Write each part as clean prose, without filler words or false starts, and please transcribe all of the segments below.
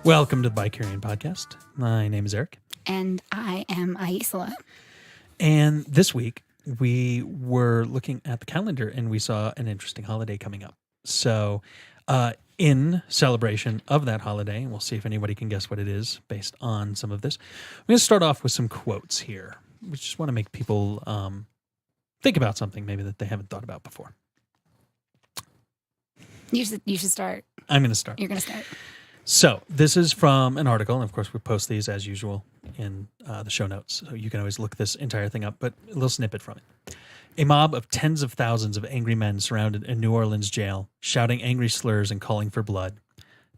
Welcome to the Bicurian Podcast. My name is Eric. And I am Aisla. And this week we were looking at the calendar and we saw an interesting holiday coming up. So, in celebration of that holiday, and we'll see if anybody can guess what it is based on some of this, I'm going to start off with some quotes here. We just want to make people think about something maybe that they haven't thought about before. You should start. I'm going to start. You're going to start. So this is from an article, and of course we post these as usual in the show notes, so you can always look this entire thing up, but a little snippet from it. A mob of tens of thousands of angry men surrounded a New Orleans jail, shouting angry slurs and calling for blood.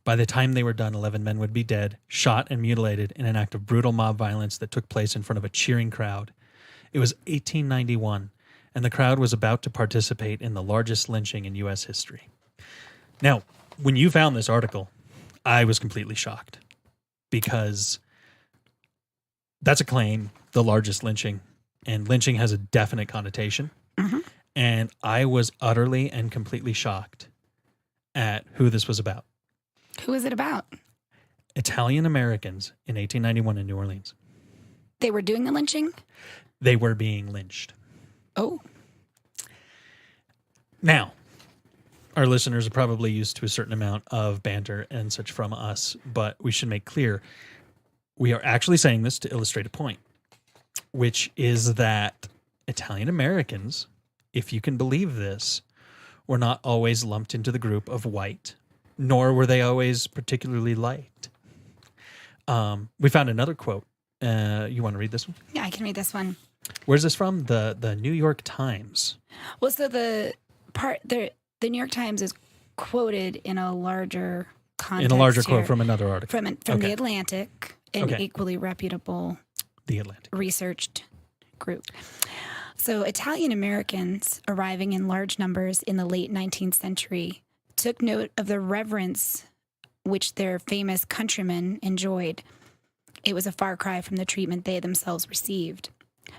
By the time they were done, 11 men would be dead, shot and mutilated in an act of brutal mob violence that took place in front of a cheering crowd. It was 1891, and the crowd was about to participate in the largest lynching in U.S. history. Now, when you found this article, I was completely shocked because that's a claim, the largest lynching, and lynching has a definite connotation. Mm-hmm. And I was utterly and completely shocked at who this was about. Who is it about? Italian Americans in 1891 in New Orleans. They were doing the lynching? They were being lynched. Oh. Now, our listeners are probably used to a certain amount of banter and such from us, but we should make clear we are actually saying this to illustrate a point, which is that Italian Americans, if you can believe this, were not always lumped into the group of white, nor were they always particularly liked. We found another quote. You want to read this one? Yeah, I can read this one. Where's this from? The New York Times. Well, so the New York Times is quoted in a larger context. In a larger here quote from another article. From Okay. The Atlantic, an equally reputable The Atlantic researched group. So Italian Americans arriving in large numbers in the late 19th century took note of the reverence which their famous countrymen enjoyed. It was a far cry from the treatment they themselves received.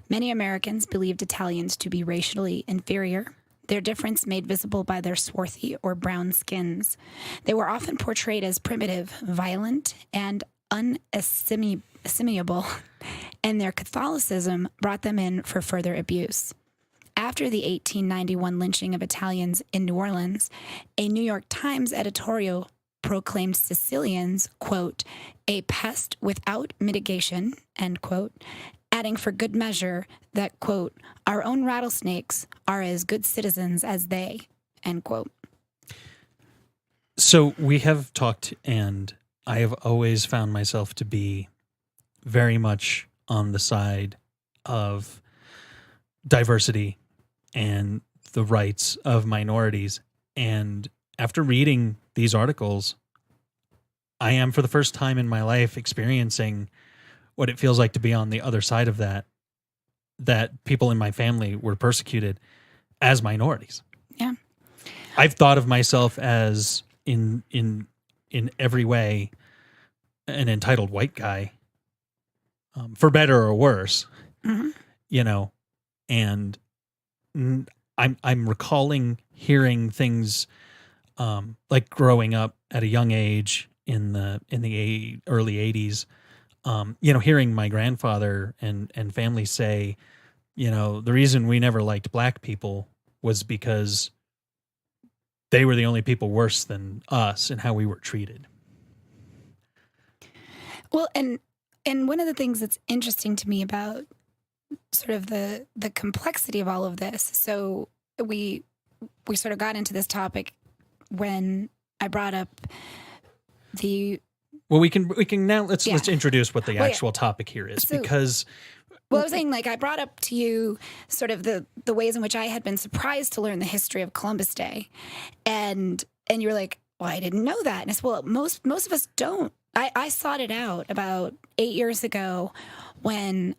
Many Americans believed Italians to be racially inferior, their difference made visible by their swarthy or brown skins. They were often portrayed as primitive, violent, and unassimilable, and their Catholicism brought them in for further abuse. After the 1891 lynching of Italians in New Orleans, a New York Times editorial proclaimed Sicilians, quote, a pest without mitigation, end quote, adding for good measure that, quote, our own rattlesnakes are as good citizens as they, end quote. So we have talked, and I have always found myself to be very much on the side of diversity and the rights of minorities. And after reading these articles, I am for the first time in my life experiencing what it feels like to be on the other side of that people in my family were persecuted as minorities. Yeah. I've thought of myself as in every way an entitled white guy, for better or worse, Mm-hmm. And I'm recalling hearing things like growing up at a young age in the early 80s. Hearing my grandfather and family say, the reason we never liked black people was because they were the only people worse than us in how we were treated. Well, and one of the things that's interesting to me about sort of the complexity of all of this, so we sort of got into this topic when I brought up the... Well, we can now let's introduce what the actual topic here is, because. Well, I was saying, I brought up to you sort of the ways in which I had been surprised to learn the history of Columbus Day, and you were like, "Well, I didn't know that." And I said, "Well, most of us don't." I sought it out about 8 years ago when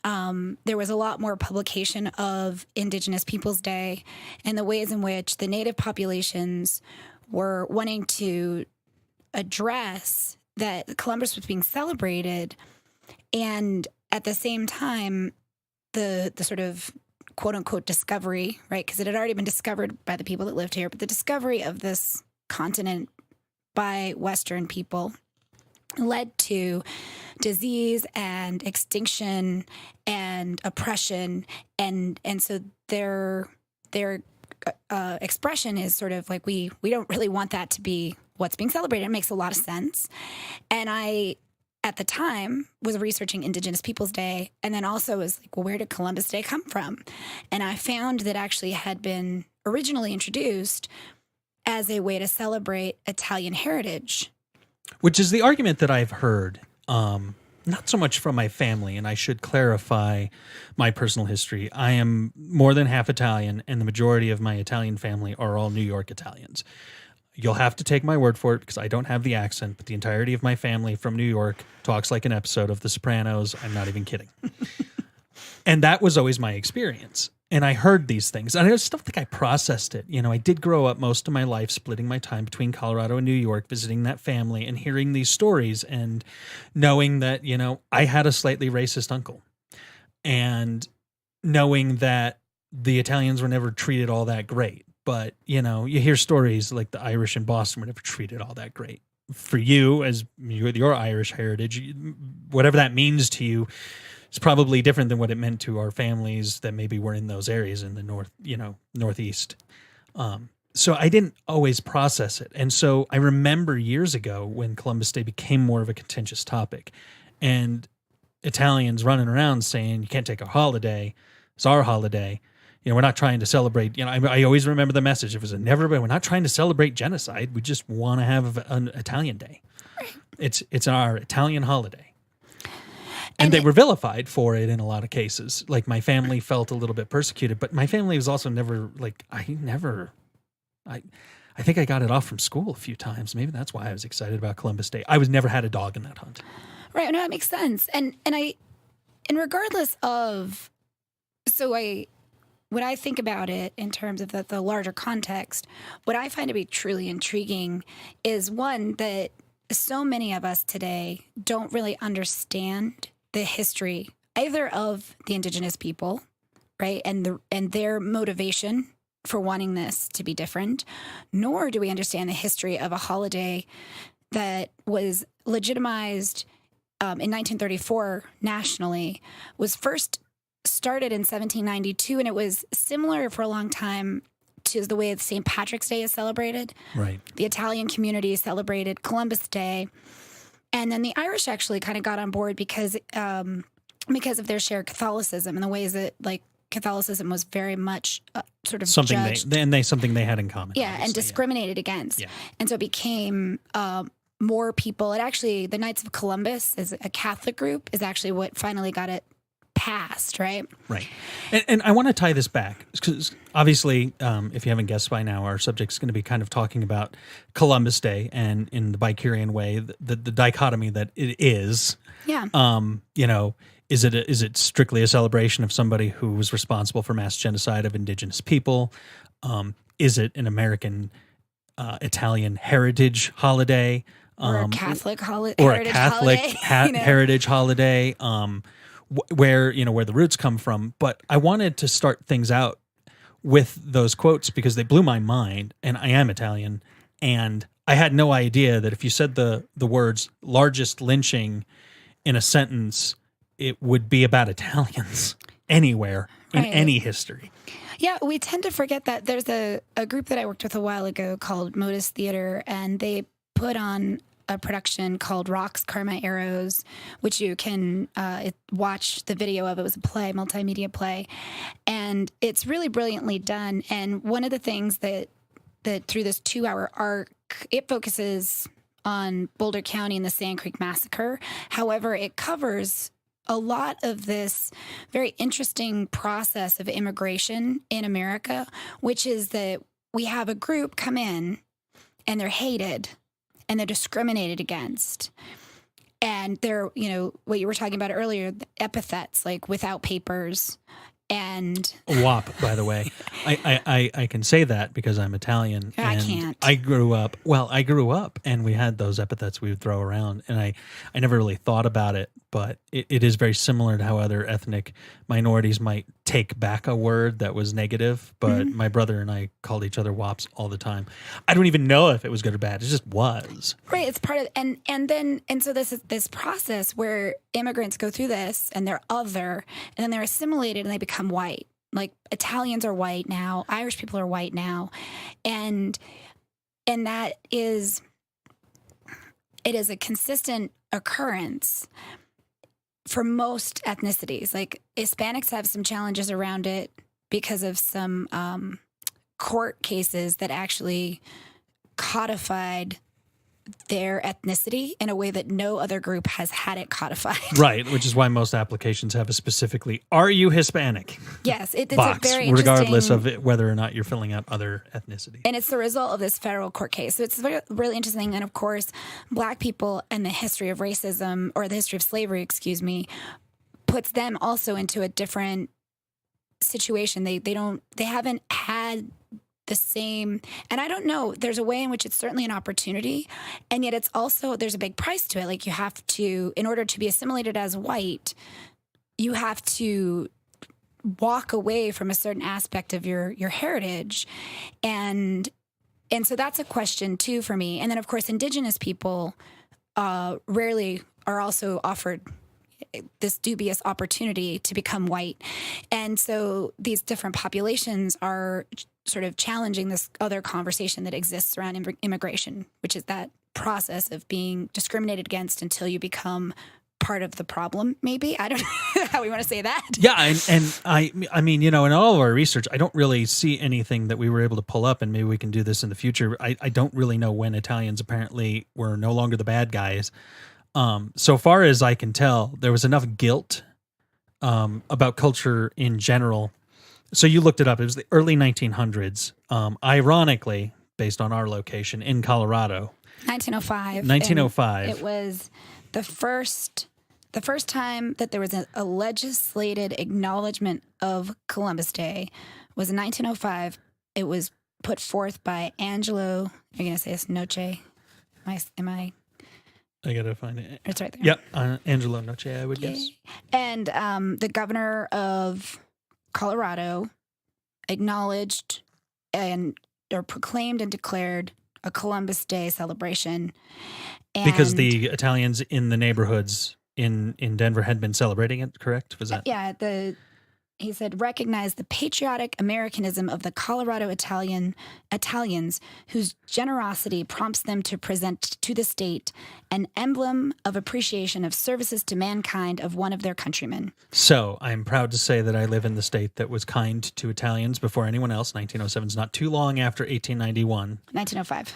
there was a lot more publication of Indigenous Peoples Day and the ways in which the Native populations were wanting to address that Columbus was being celebrated, and at the same time, the sort of quote unquote discovery, right? Because it had already been discovered by the people that lived here, but the discovery of this continent by Western people led to disease and extinction and oppression, and so their expression is sort of like we don't really want that to be what's being celebrated. It makes a lot of sense. And I, at the time, was researching Indigenous Peoples Day, and then also was like, well, where did Columbus Day come from? And I found that actually had been originally introduced as a way to celebrate Italian heritage. Which is the argument that I've heard, not so much from my family, and I should clarify my personal history. I am more than half Italian, and the majority of my Italian family are all New York Italians. You'll have to take my word for it because I don't have the accent, but the entirety of my family from New York talks like an episode of The Sopranos. I'm not even kidding. And that was always my experience. And I heard these things. And I just don't think I processed it. You know, I did grow up most of my life splitting my time between Colorado and New York, visiting that family and hearing these stories and knowing that, you know, I had a slightly racist uncle. And knowing that the Italians were never treated all that great. But, you know, you hear stories like the Irish in Boston were never treated all that great. For you, as you with your Irish heritage, whatever that means to you, it's probably different than what it meant to our families that maybe were in those areas in the north, you know, northeast. So I didn't always process it. And so I remember years ago when Columbus Day became more of a contentious topic and Italians running around saying, you can't take our holiday. It's our holiday. You know, we're not trying to celebrate, you know, I always remember the message. It was never, we're not trying to celebrate genocide. We just want to have an Italian day. It's our Italian holiday. And they were vilified for it in a lot of cases. Like my family felt a little bit persecuted, but my family was also never like, I think I got it off from school a few times. Maybe that's why I was excited about Columbus Day. I was never had a dog in that hunt. Right. No, that makes sense. And regardless of, when I think about it in terms of the larger context, what I find to be truly intriguing is one, that so many of us today don't really understand the history either of the Indigenous people, right, and their motivation for wanting this to be different, nor do we understand the history of a holiday that was legitimized in 1934 nationally, was first started in 1792, and it was similar for a long time to the way St. Patrick's Day is celebrated. Right. The Italian community celebrated Columbus Day. And then the Irish actually kind of got on board because of their shared Catholicism and the ways that, like, Catholicism was very much sort of something judged. something they had in common. Yeah, and discriminated against. Yeah. And so it became more people. It actually, the Knights of Columbus, is a Catholic group, is actually what finally got it passed, right? Right. And I want to tie this back because obviously, if you haven't guessed by now, our subject's going to be kind of talking about Columbus Day and in the Bikerian way, the dichotomy that it is. Yeah. You know, is it strictly a celebration of somebody who was responsible for mass genocide of indigenous people? Is it an American Italian heritage holiday? Or a Catholic holiday? Or a Catholic heritage holiday? Where the roots come from. But I wanted to start things out with those quotes because they blew my mind, and I am Italian, and I had no idea that if you said the words largest lynching in a sentence, it would be about Italians anywhere in any history. Yeah, we tend to forget that. There's a group that I worked with a while ago called Modus Theater, and they put on a production called Rocks, Karma, Arrows, which you can watch the video of. It was a play, multimedia play, and it's really brilliantly done. And one of the things that through this 2-hour arc, it focuses on Boulder County and the Sand Creek Massacre. However, it covers a lot of this very interesting process of immigration in America, which is that we have a group come in and they're hated and they're discriminated against. And they're, what you were talking about earlier, the epithets like without papers and WAP, by the way. I can say that because I'm Italian. I and can't. I grew up and we had those epithets we would throw around, and I never really thought about it, but it is very similar to how other ethnic minorities might take back a word that was negative, but my brother and I called each other wops all the time. I don't even know if it was good or bad. It just was. Right. It's part of, and so this is this process where immigrants go through this and they're other, and then they're assimilated and they become white. Like Italians are white now, Irish people are white now. And that is, it is a consistent occurrence for most ethnicities. Like Hispanics have some challenges around it because of some court cases that actually codified their ethnicity in a way that no other group has had it codified. Right, which is why most applications have a specifically, are you Hispanic? Yes, it's box, a very regardless interesting, of whether or not you're filling out other ethnicity. and it's the result of this federal court case. So it's really interesting. And of course, Black people and the history of racism, or the history of slavery, excuse me, puts them also into a different situation. They haven't had the same, and I don't know, there's a way in which it's certainly an opportunity, and yet it's also, there's a big price to it. Like you have to, in order to be assimilated as white, you have to walk away from a certain aspect of your heritage. And so that's a question too for me. And then of course, Indigenous people rarely are also offered this dubious opportunity to become white. And so these different populations are sort of challenging this other conversation that exists around immigration, which is that process of being discriminated against until you become part of the problem, maybe. I don't know how we want to say that. Yeah, and I mean, you know, in all of our research, I don't really see anything that we were able to pull up, and maybe we can do this in the future. I don't really know when Italians apparently were no longer the bad guys. So far as I can tell, there was enough guilt about culture in general. So you looked it up. It was the early 1900s. Ironically, based on our location in Colorado. 1905. 1905. It was the first time that there was a legislated acknowledgement of Columbus Day was in 1905. It was put forth by Angelo. You're going to say this, Noce? Am I? I got to find it. It's right there. Yep, Angelo Noce, I would guess. And the governor of Colorado acknowledged or proclaimed and declared a Columbus Day celebration. And Because the Italians in the neighborhoods in Denver had been celebrating it, correct? Was that? Yeah, he said, recognize the patriotic Americanism of the Colorado Italians whose generosity prompts them to present to the state an emblem of appreciation of services to mankind of one of their countrymen. So I'm proud to say that I live in the state that was kind to Italians before anyone else. 1907 is not too long after 1891. 1905.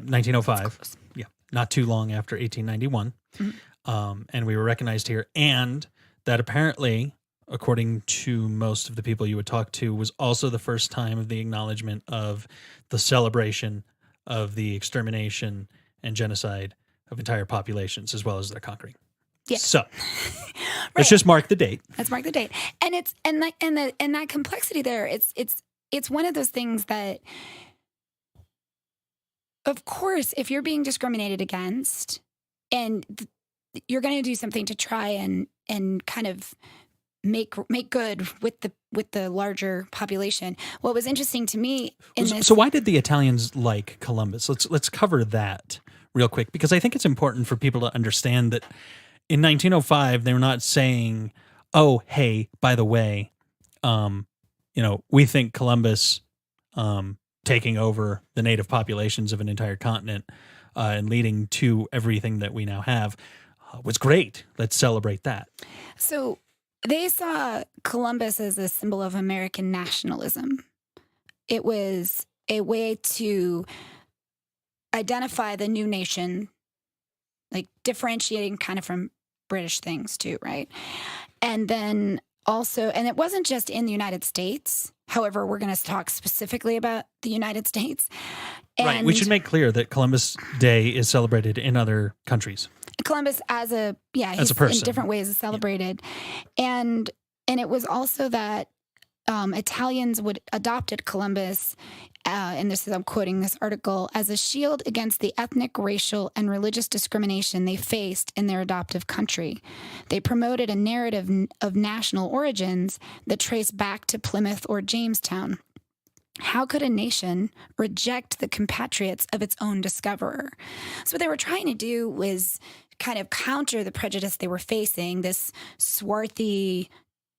1905. Yeah, not too long after 1891. Mm-hmm. And we were recognized here. And that apparently, according to most of the people you would talk to, was also the first time of the acknowledgement of the celebration of the extermination and genocide of entire populations, as well as their conquering. Yeah. So let's just mark the date. Let's mark the date. And it's and that complexity there. It's one of those things that, of course, if you're being discriminated against, and you're going to do something to try and kind of make good with the larger population. What was interesting to me in this, so why did the Italians like Columbus? Let's cover that real quick, because I think it's important for people to understand that in 1905 they were not saying, "Oh, hey, by the way, we think Columbus taking over the native populations of an entire continent and leading to everything that we now have was great. Let's celebrate that." So they saw Columbus as a symbol of American nationalism. It was a way to identify the new nation, like differentiating kind of from British things too, right? And then also, and it wasn't just in the United States. However, we're going to talk specifically about the United States. And right. We should make clear that Columbus Day is celebrated in other countries. Columbus as a person in different ways is celebrated. Yeah. And it was also that Italians would adopted Columbus, and this is, I'm quoting this article, as a shield against the ethnic, racial, and religious discrimination they faced in their adoptive country. They promoted a narrative of national origins that traced back to Plymouth or Jamestown. How could a nation reject the compatriots of its own discoverer? So what they were trying to do was kind of counter the prejudice they were facing, this swarthy,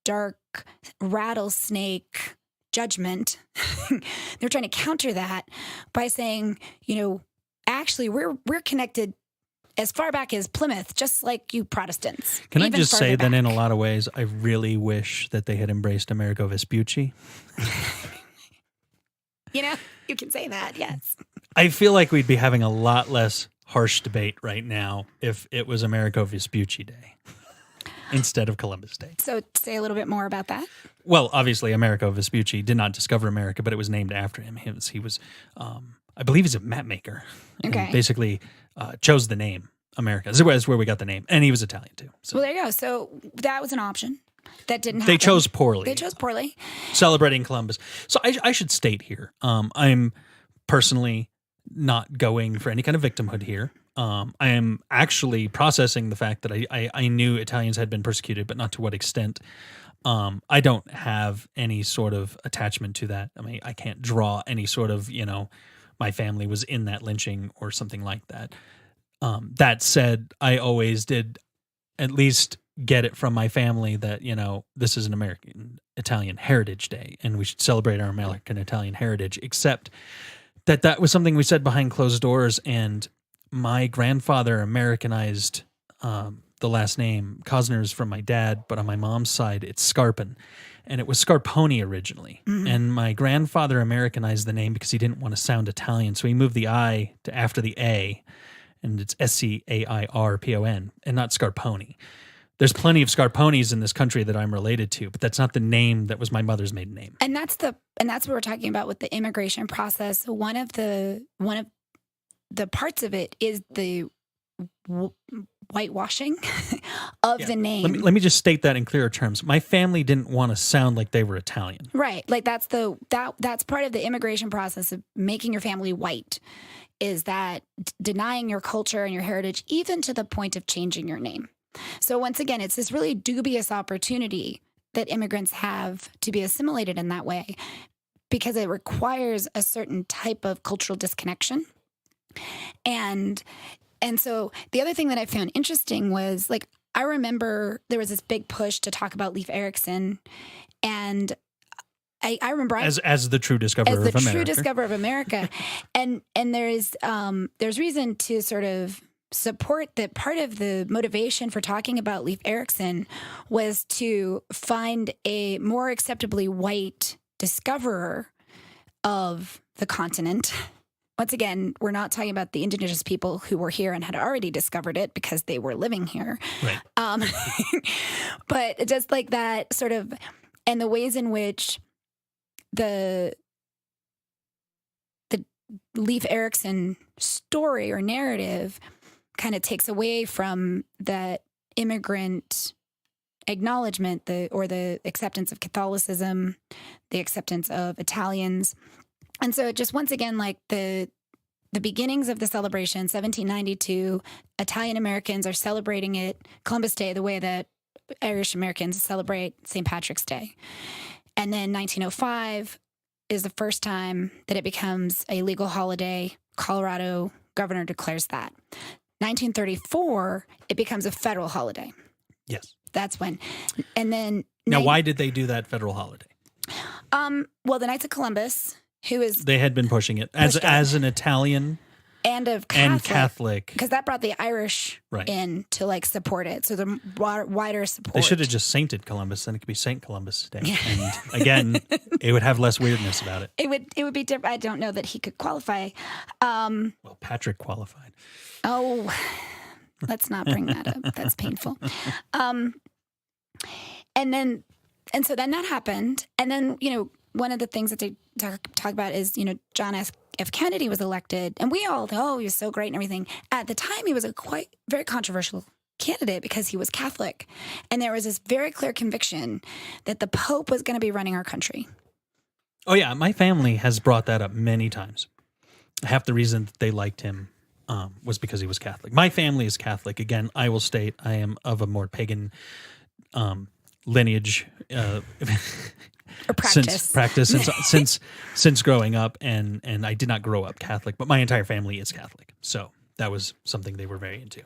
dark, rattlesnake judgment. They're trying to counter that by saying, actually we're connected as far back as Plymouth, just like you Protestants. Can I even just farther say that in back. a lot of ways, I really wish that they had embraced Amerigo Vespucci. You can say that, yes. I feel like we'd be having a lot less harsh debate right now if it was Amerigo Vespucci Day instead of Columbus Day. So say a little bit more about that. Well, obviously, Amerigo Vespucci did not discover America, but it was named after him. He was I believe he's a map maker. And Okay. basically chose the name America. That's where we got the name. And he was Italian, too. So Well, there you go. So that was an option. That didn't happen. they chose poorly. They chose poorly. Celebrating Columbus. So I should state here, I'm personally not going for any kind of victimhood here. I am actually processing the fact that I knew Italians had been persecuted, but not to what extent. I don't have any sort of attachment to that. I mean, I can't draw any sort of, my family was in that lynching or something like that. That said, I always did at least get it from my family that, this is an American Italian Heritage Day and we should celebrate our American Italian heritage, except that was something we said behind closed doors. And my grandfather Americanized the last name. Cosner's from my dad, but on my mom's side, it's Scarpin. And it was Scarponi originally. Mm-hmm. And my grandfather Americanized the name because he didn't want to sound Italian. So he moved the I to after the A, and it's Scairpon and not Scarponi. There's plenty of Scarponis in this country that I'm related to, but that's not the name that was my mother's maiden name. And that's what we're talking about with the immigration process. One of the parts of it is the whitewashing of the name. Let me just state that in clearer terms. My family didn't want to sound like they were Italian. Right. Like that's part of the immigration process of making your family white, is that denying your culture and your heritage, even to the point of changing your name. So once again, it's this really dubious opportunity that immigrants have to be assimilated in that way, because it requires a certain type of cultural disconnection. And so the other thing that I found interesting was, like, I remember there was this big push to talk about Leif Erikson, and I remember as the true discoverer of America. True discoverer of America, and there's reason to sort of support that. Part of the motivation for talking about Leif Erikson was to find a more acceptably white discoverer of the continent. Once again, we're not talking about the indigenous people who were here and had already discovered it because they were living here. Right. But just like that sort of, and the ways in which the Leif Erikson story or narrative kind of takes away from that immigrant acknowledgement, the acceptance of Catholicism, the acceptance of Italians. And so just once again, like the beginnings of the celebration, 1792, Italian Americans are celebrating it, Columbus Day, the way that Irish Americans celebrate St. Patrick's Day. And then 1905 is the first time that it becomes a legal holiday. Colorado governor declares that. 1934, it becomes a federal holiday. Yes. That's when. And then Now, why did they do that federal holiday? Well, the Knights of Columbus, who is They had been pushing it as an Italian and of Catholic, because that brought the Irish Right. in to like support it. So the wider support. They should have just sainted Columbus, then it could be Saint Columbus Day. And again, it would have less weirdness about it. It would be different. I don't know that he could qualify. Well, Patrick qualified. Oh, let's not bring that up. That's painful. And so then that happened. And then, one of the things that they talk about is, John F. Kennedy was elected, and we all thought, oh, he was so great and everything. At the time, he was very controversial candidate because he was Catholic. And there was this very clear conviction that the Pope was going to be running our country. Oh, yeah. My family has brought that up many times. Half the reason that they liked him was because he was Catholic. My family is Catholic. Again, I will state I am of a more pagan lineage. Or practice. since growing up, and I did not grow up Catholic, but my entire family is Catholic, so that was something they were very into.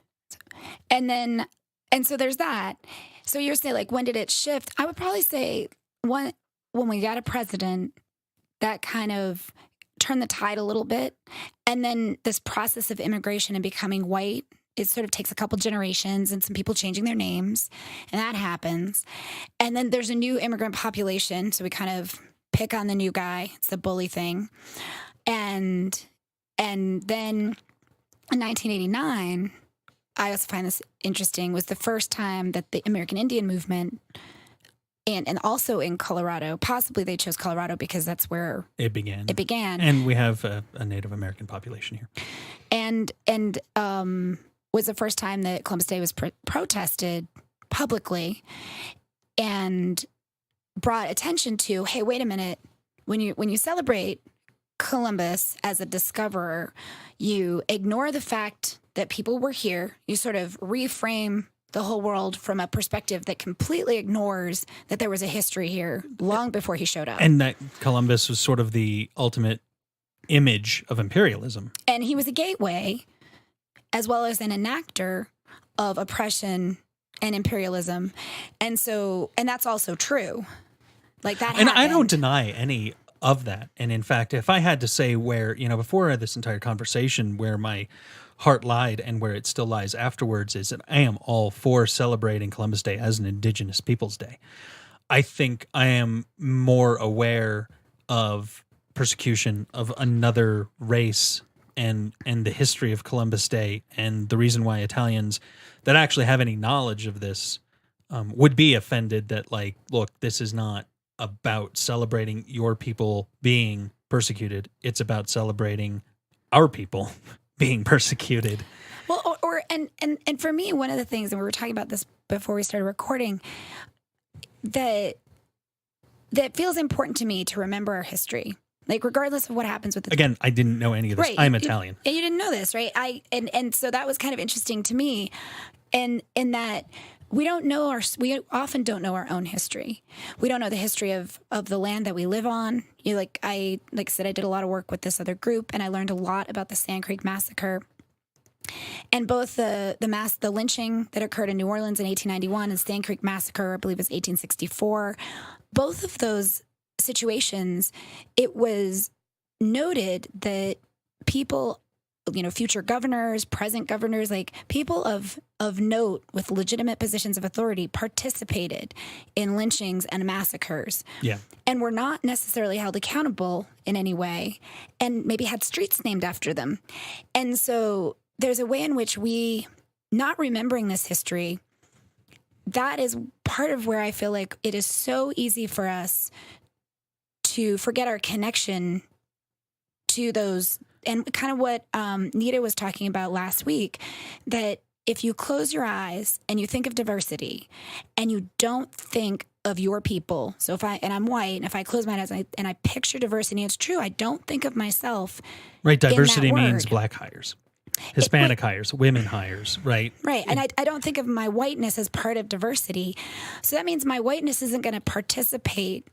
And so there's that. So you're saying, like, when did it shift? I would probably say when we got a president that kind of turned the tide a little bit, and then this process of immigration and becoming white. It sort of takes a couple generations and some people changing their names, and that happens. And then there's a new immigrant population, so we kind of pick on the new guy. It's the bully thing. And then in 1989, I also find this interesting, was the first time that the American Indian movement, and also in Colorado, possibly they chose Colorado because that's where it began. And we have a Native American population here. And was the first time that Columbus Day was protested publicly and brought attention to, hey, wait a minute, when you celebrate Columbus as a discoverer, you ignore the fact that people were here. You sort of reframe the whole world from a perspective that completely ignores that there was a history here long before he showed up. And that Columbus was sort of the ultimate image of imperialism. And he was a gateway as well as an enactor of oppression and imperialism. And that's also true. Like that happened. And I don't deny any of that. And in fact, if I had to say where, before this entire conversation, where my heart lied and where it still lies afterwards, is that I am all for celebrating Columbus Day as an Indigenous Peoples Day. I think I am more aware of persecution of another race and the history of Columbus Day, and the reason why Italians that actually have any knowledge of this would be offended that, like, look, this is not about celebrating your people being persecuted. It's about celebrating our people being persecuted. Well, and for me, one of the things, and we were talking about this before we started recording, that feels important to me to remember our history. Like, regardless of what happens with Again, I didn't know any of this. Right. I'm Italian. And you didn't know this, right? And so that was kind of interesting to me, and in that we often don't know our own history. We don't know the history of the land that we live on. Like I said, I did a lot of work with this other group, and I learned a lot about the Sand Creek Massacre. And both the lynching that occurred in New Orleans in 1891 and Sand Creek Massacre, I believe, was 1864. Both of those situations, it was noted that people, future governors, present governors, like people of note with legitimate positions of authority participated in lynchings and massacres. Yeah. And were not necessarily held accountable in any way, and maybe had streets named after them. And so there's a way in which we, not remembering this history, that is part of where I feel like it is so easy for us to forget our connection to those, and kind of what Nita was talking about last week, that if you close your eyes and you think of diversity and you don't think of your people, so I'm white, and if I close my eyes and I picture diversity, it's true, I don't think of myself. Right, diversity in that means word. Black hires, Hispanic hires, women hires, right? Right, and I don't think of my whiteness as part of diversity. So that means my whiteness isn't going to participate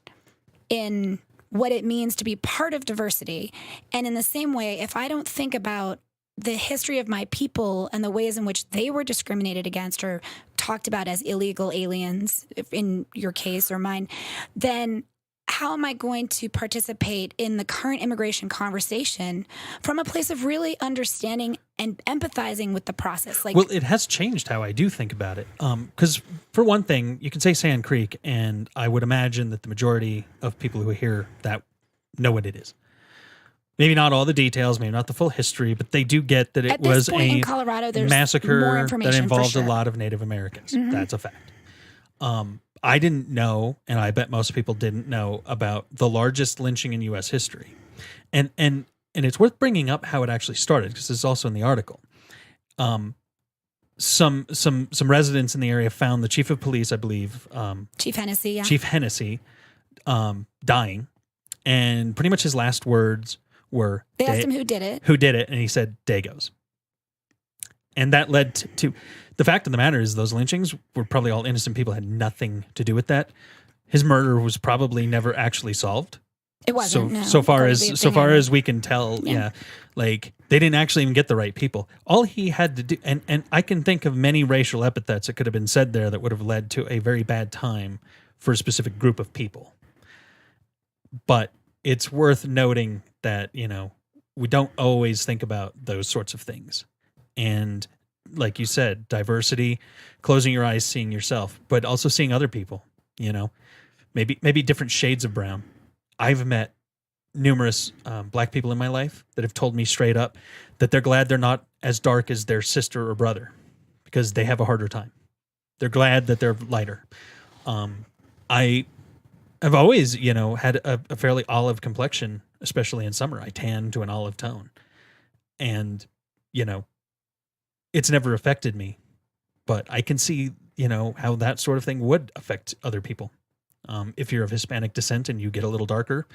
in what it means to be part of diversity. And in the same way, if I don't think about the history of my people and the ways in which they were discriminated against or talked about as illegal aliens, if in your case or mine, then how am I going to participate in the current immigration conversation from a place of really understanding and empathizing with the process? Like, well, it has changed how I do think about it. Because for one thing, you can say Sand Creek, and I would imagine that the majority of people who hear that know what it is. Maybe not all the details, maybe not the full history, but they do get that it was in Colorado, there's massacre more information that involved for sure. a lot of Native Americans. Mm-hmm. That's a fact. I didn't know, and I bet most people didn't know, about the largest lynching in U.S. history. And it's worth bringing up how it actually started, because it's also in the article. some residents in the area found the chief of police, I believe, Chief Hennessy, yeah. Chief Hennessy, dying, and pretty much his last words were, They asked him who did it. and he said, "Dagos." And that led to the fact of the matter is those lynchings were probably all innocent people, had nothing to do with that. His murder was probably never actually solved. It wasn't. No. So far According to the as opinion. we can tell, yeah, like they didn't actually even get the right people. All he had to do, and I can think of many racial epithets that could have been said there that would have led to a very bad time for a specific group of people. But it's worth noting that, we don't always think about those sorts of things. And like you said, diversity, closing your eyes, seeing yourself, but also seeing other people, maybe different shades of brown. I've met numerous black people in my life that have told me straight up that they're glad they're not as dark as their sister or brother because they have a harder time. They're glad that they're lighter. I have always, had a fairly olive complexion, especially in summer. I tan to an olive tone. And, it's never affected me. But I can see, how that sort of thing would affect other people. If you're of Hispanic descent and you get a little darker,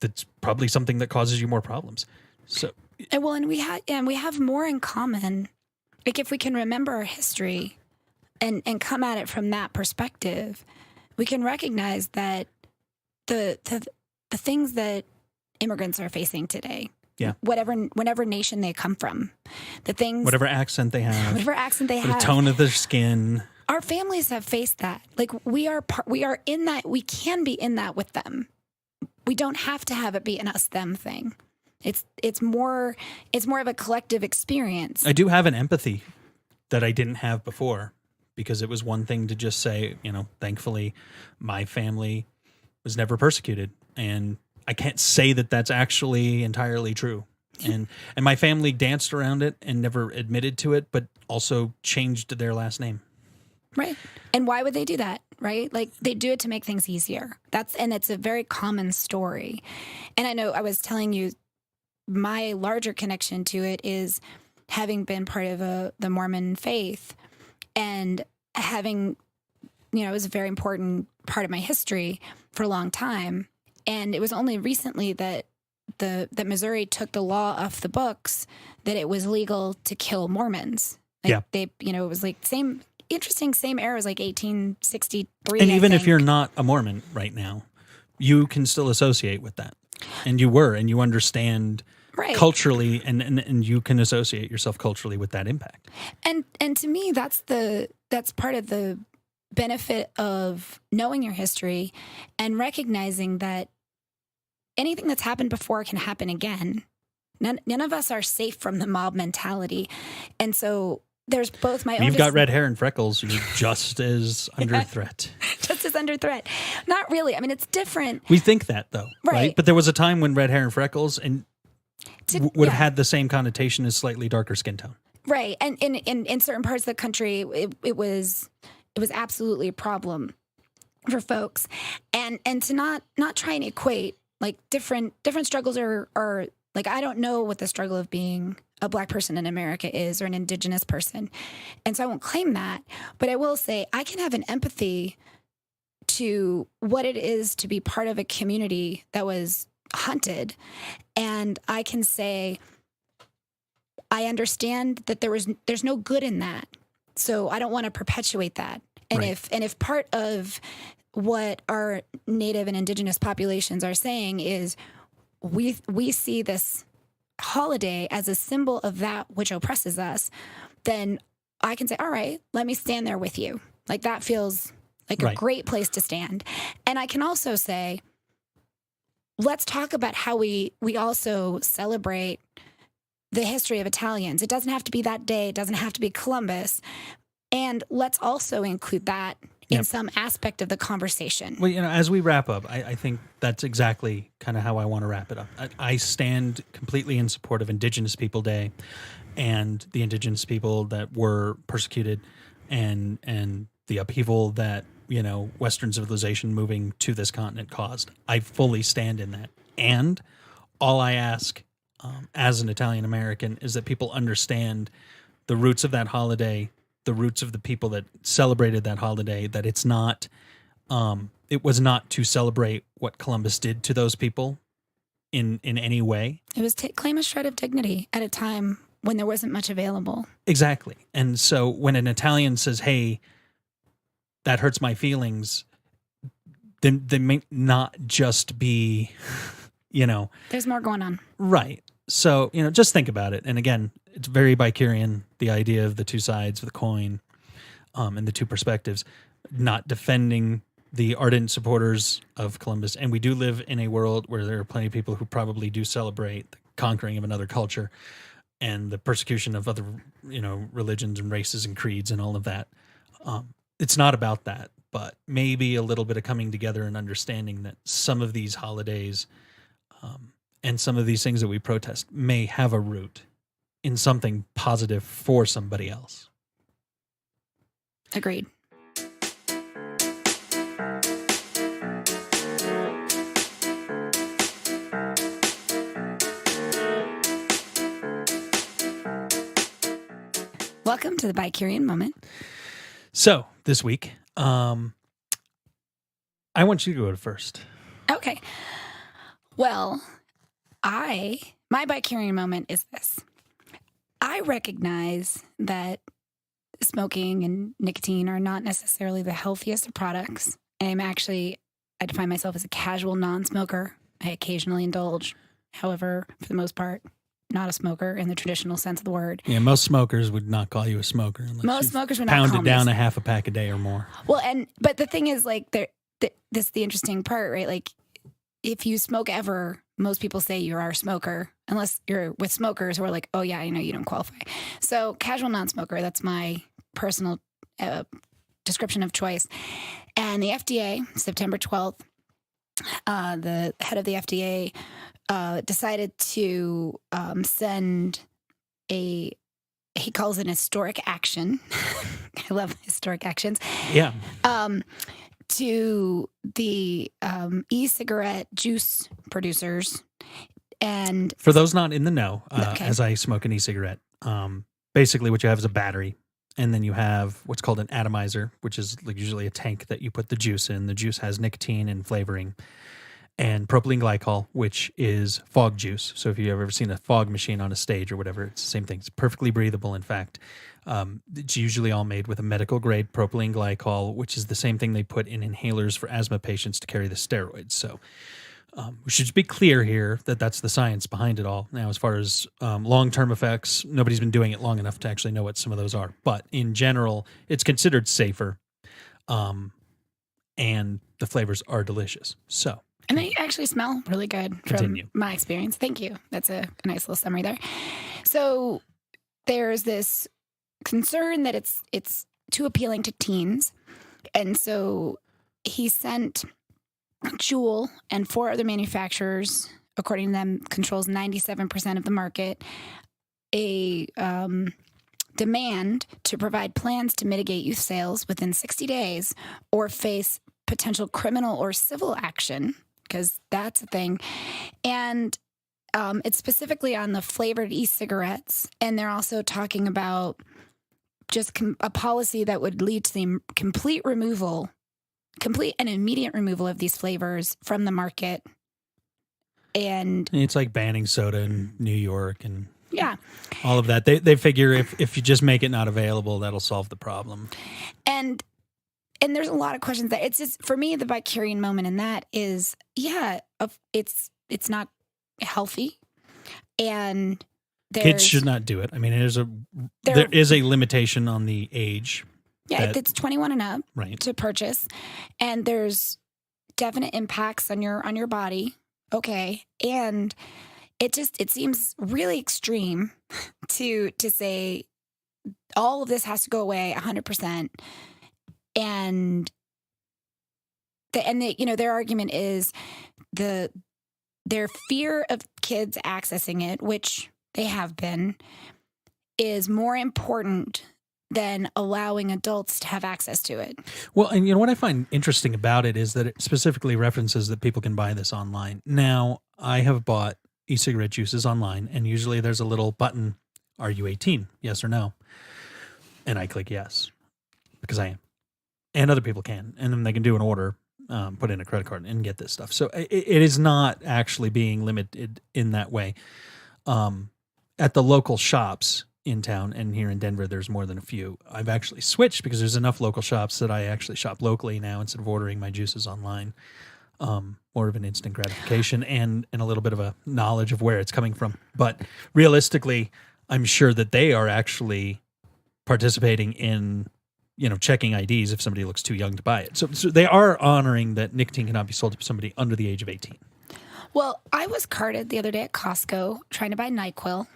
that's probably something that causes you more problems. So, and we have more in common. Like if we can remember our history and come at it from that perspective, we can recognize that the things that immigrants are facing today, whatever nation they come from, whatever accent they have, the tone of their skin. Our families have faced that. Like we are in that. We can be in that with them. We don't have to have it be an us-them thing. It's more of a collective experience. I do have an empathy that I didn't have before because it was one thing to just say, thankfully, my family was never persecuted, and I can't say that that's actually entirely true. And my family danced around it and never admitted to it, but also changed their last name. Right. And why would they do that? Right? Like they do it to make things easier. And it's a very common story. And I know I was telling you my larger connection to it is having been part of the Mormon faith and having, it was a very important part of my history for a long time. And it was only recently that that Missouri took the law off the books that it was legal to kill Mormons. Like they, it was like same era as like 1863. And even if you're not a Mormon right now, you can still associate with that. And you understand culturally and you can associate yourself culturally with that impact. And to me, that's part of the benefit of knowing your history and recognizing that anything that's happened before can happen again. None of us are safe from the mob mentality. And so there's both my own... You've got red hair and freckles. You're just as under threat. Just as under threat. Not really. I mean, it's different. We think that, though, right? But there was a time when red hair and freckles would have had the same connotation as slightly darker skin tone. Right. And in certain parts of the country, it was absolutely a problem for folks. And to not try and equate, like different struggles are like, I don't know what the struggle of being a Black person in America is or an Indigenous person. And so I won't claim that. But I will say I can have an empathy to what it is to be part of a community that was hunted. And I can say, I understand that there's no good in that. So I don't want to perpetuate that. And if part of what our Native and Indigenous populations are saying is we see this holiday as a symbol of that which oppresses us, then I can say, all right, let me stand there with you. Like that feels like a great place to stand. And I can also say, let's talk about how we also celebrate the history of Italians. It doesn't have to be that day. It doesn't have to be Columbus. And let's also include that in some aspect of the conversation. Well, as we wrap up, I think that's exactly kind of how I want to wrap it up. I stand completely in support of Indigenous People Day and the Indigenous people that were persecuted and the upheaval that, Western civilization moving to this continent caused. I fully stand in that. And all I ask as an Italian American is that people understand the roots of that holiday, the roots of the people that celebrated that holiday, that it's not, it was not to celebrate what Columbus did to those people in any way. It was to claim a shred of dignity at a time when there wasn't much available. Exactly. And so when an Italian says, hey, that hurts my feelings, then they may not just be, There's more going on. right. So, just think about it. And again, it's very Bikerian, the idea of the two sides of the coin, and the two perspectives, not defending the ardent supporters of Columbus. And we do live in a world where there are plenty of people who probably do celebrate the conquering of another culture and the persecution of other, religions and races and creeds and all of that. It's not about that, but maybe a little bit of coming together and understanding that some of these holidays, and some of these things that we protest may have a root in something positive for somebody else. Agreed. Welcome to the Bikerian Moment. So this week, I want you to go first. Okay. Well, my Bikerian moment is this. I recognize that smoking and nicotine are not necessarily the healthiest of products. I define myself as a casual non-smoker. I occasionally indulge. However, for the most part, not a smoker in the traditional sense of the word. Yeah, most smokers would not call you a smoker unless Most smokers would not pounded call me down a half a pack a day or more. Well, but the thing is, like, this is the interesting part, right? Like, if you smoke ever, most people say you are a smoker, unless you're with smokers who are like, oh yeah, I know you don't qualify. So casual non-smoker, that's my personal description of choice. And the FDA, September 12th, the head of the FDA decided to send he calls it an historic action. I love historic actions. Yeah. To the e-cigarette juice producers. And for those not in the know, Okay. as I smoke an e-cigarette, basically what you have is a battery, and then you have what's called an atomizer, which is like usually a tank that you put the juice in. The juice has nicotine and flavoring, and propylene glycol, which is fog juice. So if you've ever seen a fog machine on a stage or whatever, it's the same thing. It's perfectly breathable, in fact. It's usually all made with a medical grade propylene glycol, which is the same thing they put in inhalers for asthma patients to carry the steroids. So we should be clear here that that's the science behind it all. Now, as far as long-term effects, nobody's been doing it long enough to actually know what some of those are. But in general, it's considered safer, and the flavors are delicious. So, and they actually smell really good Continue. from my experience. Thank you. That's a nice little summary there. So there's this concern that it's too appealing to teens. And so he sent Juul and 4 other manufacturers, according to them, controls 97% of the market, a demand to provide plans to mitigate youth sales within 60 days or face potential criminal or civil action, because that's a thing. And it's specifically on the flavored e-cigarettes. And they're also talking about just a policy that would lead to the complete and immediate removal of these flavors from the market. And it's like banning soda in New York and yeah, all of that. They figure if you just make it not available, that'll solve the problem. And there's a lot of questions that it's just, for me, the Bikerian moment in that is, it's not healthy, and kids should not do it. I mean, there is a limitation on the age. Yeah, it's 21 and up right to purchase, and there's definite impacts on your body. Okay, and it seems really extreme to say all of this has to go away 100%. And their argument is their fear of kids accessing it, which they have been, is more important than allowing adults to have access to it. Well, and what I find interesting about it is that it specifically references that people can buy this online. Now, I have bought e-cigarette juices online, and usually there's a little button, are you 18? Yes or no? And I click yes because I am. And other people can. And then they can do an order, put in a credit card and get this stuff. So it is not actually being limited in that way. At the local shops in town and here in Denver, there's more than a few. I've actually switched because there's enough local shops that I actually shop locally now instead of ordering my juices online. More of an instant gratification and a little bit of a knowledge of where it's coming from. But realistically, I'm sure that they are actually participating in, checking IDs if somebody looks too young to buy it. So they are honoring that nicotine cannot be sold to somebody under the age of 18. Well, I was carded the other day at Costco trying to buy NyQuil.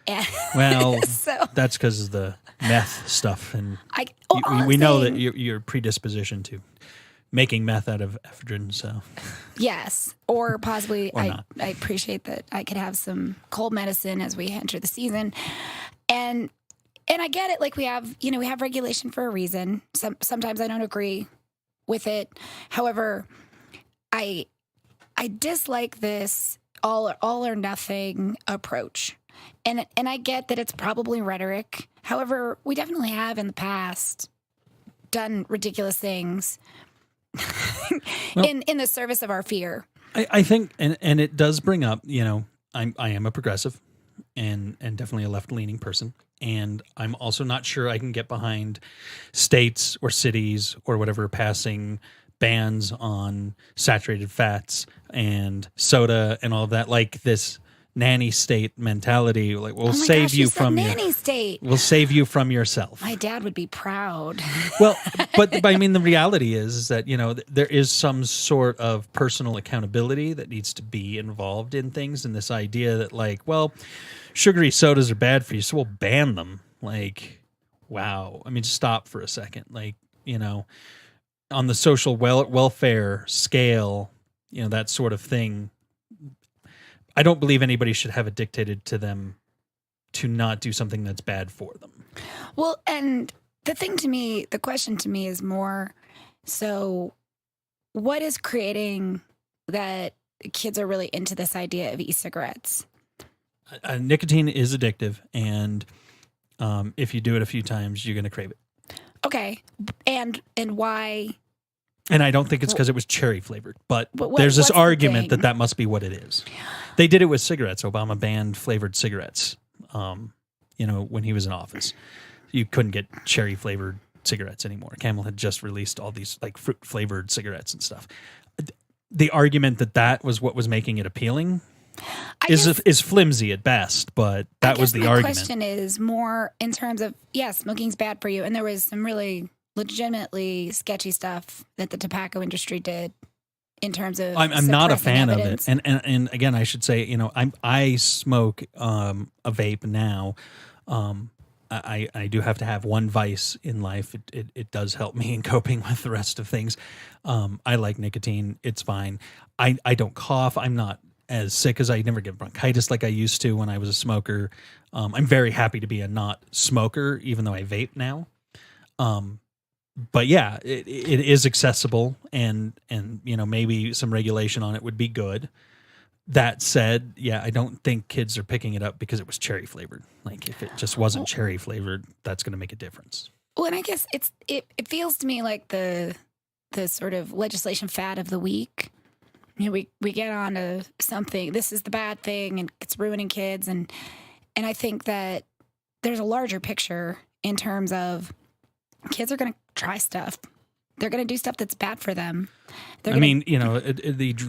And Well, so that's because of the meth stuff. And all we I'm know that saying- your predisposition to making meth out of ephedrine. So yes, or possibly Or I not. appreciate that I could have some cold medicine as we enter the season. And I get it. Like we have regulation for a reason. Sometimes I don't agree with it. However, I dislike this all or nothing approach. And I get that it's probably rhetoric. However, we definitely have in the past done ridiculous things in the service of our fear. I think, and it does bring up, I am a progressive and definitely a left-leaning person. And I'm also not sure I can get behind states or cities or whatever passing bans on saturated fats and soda and all of that, like this nanny state mentality. Like we'll Oh my save gosh, you said from nanny state. we'll save you from yourself. My dad would be proud. Well, but I mean, the reality is that, there is some sort of personal accountability that needs to be involved in things. And this idea that like, well, sugary sodas are bad for you, so we'll ban them. Like, wow. I mean, just stop for a second. Like, on the social welfare scale, that sort of thing. I don't believe anybody should have it dictated to them to not do something that's bad for them. Well, and the question to me is more, so what is creating that kids are really into this idea of e-cigarettes? Nicotine is addictive, and if you do it a few times, you're going to crave it. Okay. And why? And I don't think it's because it was cherry flavored, but But there's this what's the argument thing? that must be what it is. They did it with cigarettes. Obama banned flavored cigarettes, when he was in office. You couldn't get cherry flavored cigarettes anymore. Camel had just released all these like fruit flavored cigarettes and stuff. The argument that was what was making it appealing is flimsy at best, but that was the my argument. question is more in terms of, yes, smoking's bad for you. And there was some really legitimately sketchy stuff that the tobacco industry did in terms of I'm not a suppressing fan evidence. of it, and again, I should say, I smoke a vape now. I do have to have one vice in life. It does help me in coping with the rest of things. I like nicotine. It's fine. I don't cough. I'm not as sick as I never get bronchitis like I used to when I was a smoker. I'm very happy to be a not smoker, even though I vape now. But yeah, it is accessible, and maybe some regulation on it would be good. That said, yeah, I don't think kids are picking it up because it was cherry flavored. Like if it just wasn't cherry flavored, that's going to make a difference. Well, and I guess it feels to me like the sort of legislation fad of the week. We get on to something. This is the bad thing, and it's ruining kids, and I think that there's a larger picture in terms of kids are going to try stuff. They're going to do stuff that's bad for them. The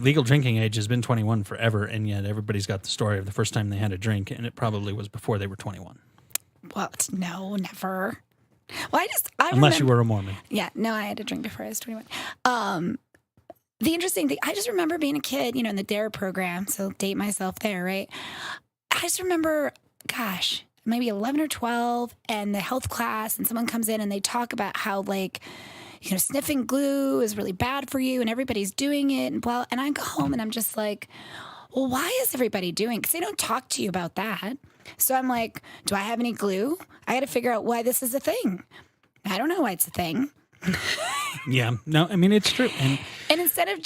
legal drinking age has been 21 forever, and yet everybody's got the story of the first time they had a drink, and it probably was before they were 21. Well, no, never. Well, I Unless you remember- were a Mormon. Yeah, no, I had a drink before I was 21. The interesting thing, I just remember being a kid, in the DARE program, so date myself there, right? I just remember, gosh, maybe 11 or 12, and the health class, and someone comes in and they talk about how, like, sniffing glue is really bad for you, and everybody's doing it, and blah. And I go home and I'm just like, well, why is everybody doing it? Because they don't talk to you about that. So I'm like, do I have any glue? I got to figure out why this is a thing. I don't know why it's a thing. Yeah, no, I mean, it's true. And instead of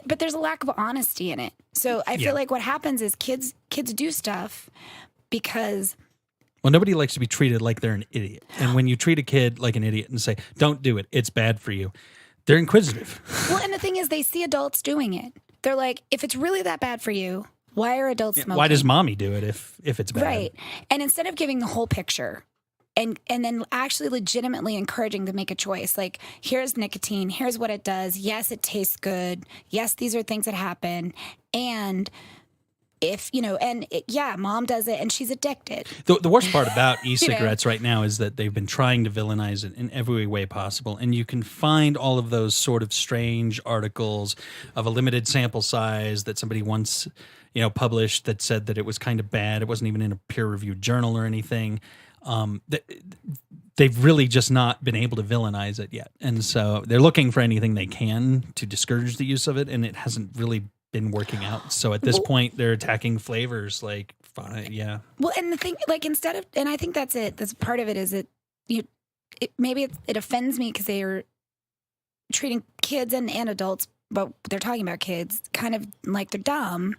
but there's a lack of honesty in it. So I feel like what happens is kids do stuff because Well, nobody likes to be treated like they're an idiot. And when you treat a kid like an idiot and say, don't do it, it's bad for you, they're inquisitive. Well, and the thing is, they see adults doing it. They're like, if it's really that bad for you, why are adults smoking? Why does mommy do it if it's bad? Right. And instead of giving the whole picture and then actually legitimately encouraging to make a choice, like, here's nicotine, here's what it does. Yes, it tastes good. Yes, these are things that happen. And if, mom does it and she's addicted. The worst part about e-cigarettes right now is that they've been trying to villainize it in every way possible. And you can find all of those sort of strange articles of a limited sample size that somebody once, published that said that it was kind of bad. It wasn't even in a peer-reviewed journal or anything. They've really just not been able to villainize it yet. And so they're looking for anything they can to discourage the use of it. And it hasn't really been working out. So at this point, they're attacking flavors like, fine, yeah. Well, and the thing, like, instead of, and I think that's it. That's part of it is it maybe it offends me because they are treating kids and adults, but they're talking about kids kind of like they're dumb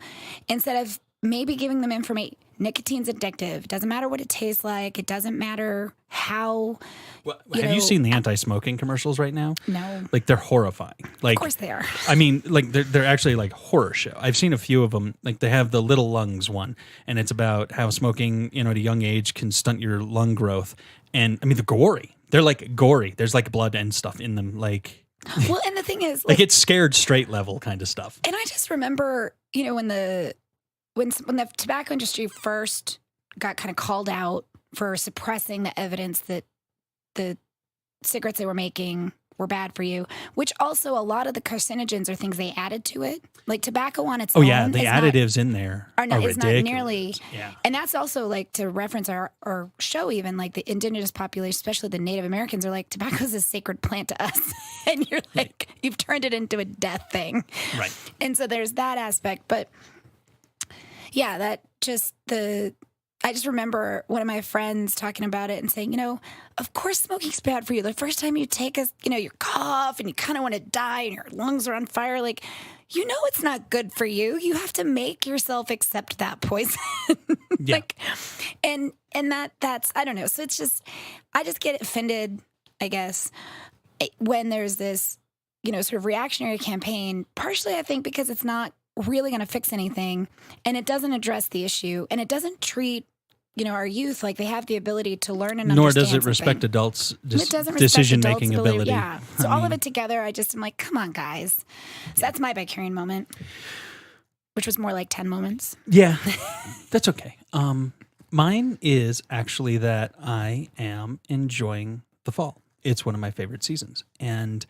instead of maybe giving them information. Nicotine's addictive. It doesn't matter what it tastes like. It doesn't matter how. Well, have you seen the anti-smoking commercials right now? No. Like, they're horrifying. Like, of course they are. I mean, like, they're actually like horror show. I've seen a few of them. Like, they have the Little Lungs one, and it's about how smoking, at a young age can stunt your lung growth. And I mean, they're gory. They're like gory. There's like blood and stuff in them. Like, well, and the thing is, like it's scared straight level kind of stuff. And I just remember, when the tobacco industry first got kind of called out for suppressing the evidence that the cigarettes they were making were bad for you, which also a lot of the carcinogens are things they added to it. Like tobacco on its own. Oh yeah, the additives in there are ridiculous. Not nearly. Yeah. And that's also like to reference our show even, like the indigenous population, especially the Native Americans are like, tobacco is a sacred plant to us. And you're like, you've turned it into a death thing. Right. And so there's that aspect. But yeah, I just remember one of my friends talking about it and saying, of course smoking's bad for you. The first time you take you cough and you kind of want to die and your lungs are on fire. Like, it's not good for you. You have to make yourself accept that poison. Yeah. And that's, I don't know. So it's just, I just get offended, I guess, when there's this, sort of reactionary campaign, partially I think because it's not really going to fix anything and it doesn't address the issue and it doesn't treat our youth like they have the ability to learn and understand. Nor does it respect something. Adults' Decision-making decision-making ability. Yeah. So all of it together, I'm like, come on, guys. So that's my Vicarian moment, which was more like 10 moments. Yeah, that's okay. Mine is actually that I am enjoying the fall. It's one of my favorite seasons. And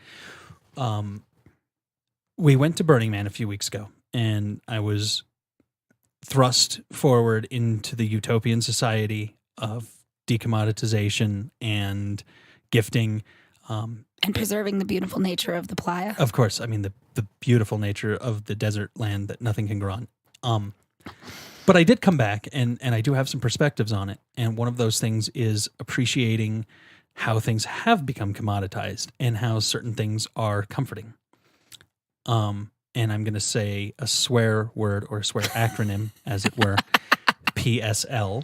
we went to Burning Man a few weeks ago, and I was thrust forward into the utopian society of decommoditization and gifting. And preserving the beautiful nature of the playa. Of course. I mean, the beautiful nature of the desert land that nothing can grow on. But I did come back, and I do have some perspectives on it. And one of those things is appreciating how things have become commoditized and how certain things are comforting. And I'm going to say a swear word or a swear acronym, as it were, PSL.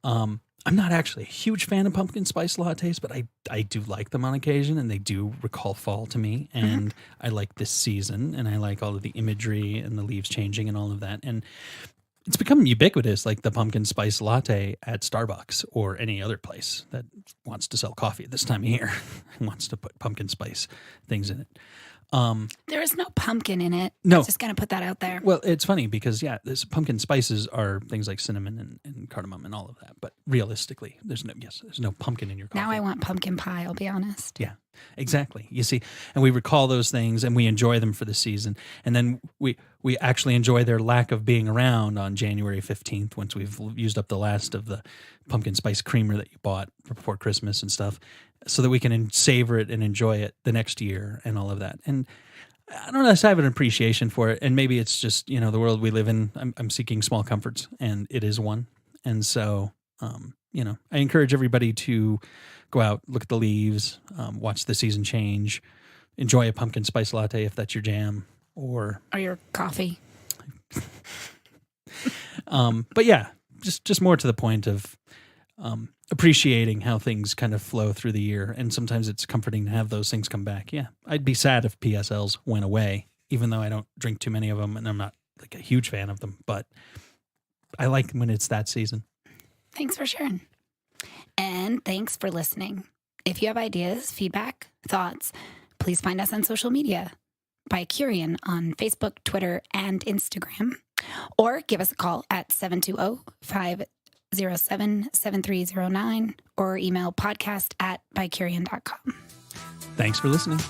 I'm not actually a huge fan of pumpkin spice lattes, but I do like them on occasion, and they do recall fall to me. And I like this season, and I like all of the imagery and the leaves changing and all of that. And it's become ubiquitous, like the pumpkin spice latte at Starbucks or any other place that wants to sell coffee at this time of year and wants to put pumpkin spice things in it. There is no pumpkin in it. No. Just going to put that out there. Well, it's funny because, this pumpkin spices are things like cinnamon and cardamom and all of that. But realistically, there's no pumpkin in your coffee. Now I want pumpkin pie, I'll be honest. Yeah, exactly. You see, and we recall those things and we enjoy them for the season. And then we actually enjoy their lack of being around on January 15th once we've used up the last of the pumpkin spice creamer that you bought before Christmas and stuff, so that we can savor it and enjoy it the next year and all of that. And I don't know, I have an appreciation for it. And maybe it's just, the world we live in, I'm seeking small comforts, and it is one. And so, I encourage everybody to go out, look at the leaves, watch the season change, enjoy a pumpkin spice latte if that's your jam, or your coffee. But yeah, just more to the point of appreciating how things kind of flow through the year. And sometimes it's comforting to have those things come back. Yeah, I'd be sad if PSLs went away, even though I don't drink too many of them and I'm not like a huge fan of them. But I like when it's that season. Thanks for sharing. And thanks for listening. If you have ideas, feedback, thoughts, please find us on social media by Curian on Facebook, Twitter, and Instagram, or give us a call at 720-507-7309 or email podcast@bycurian.com. Thanks for listening.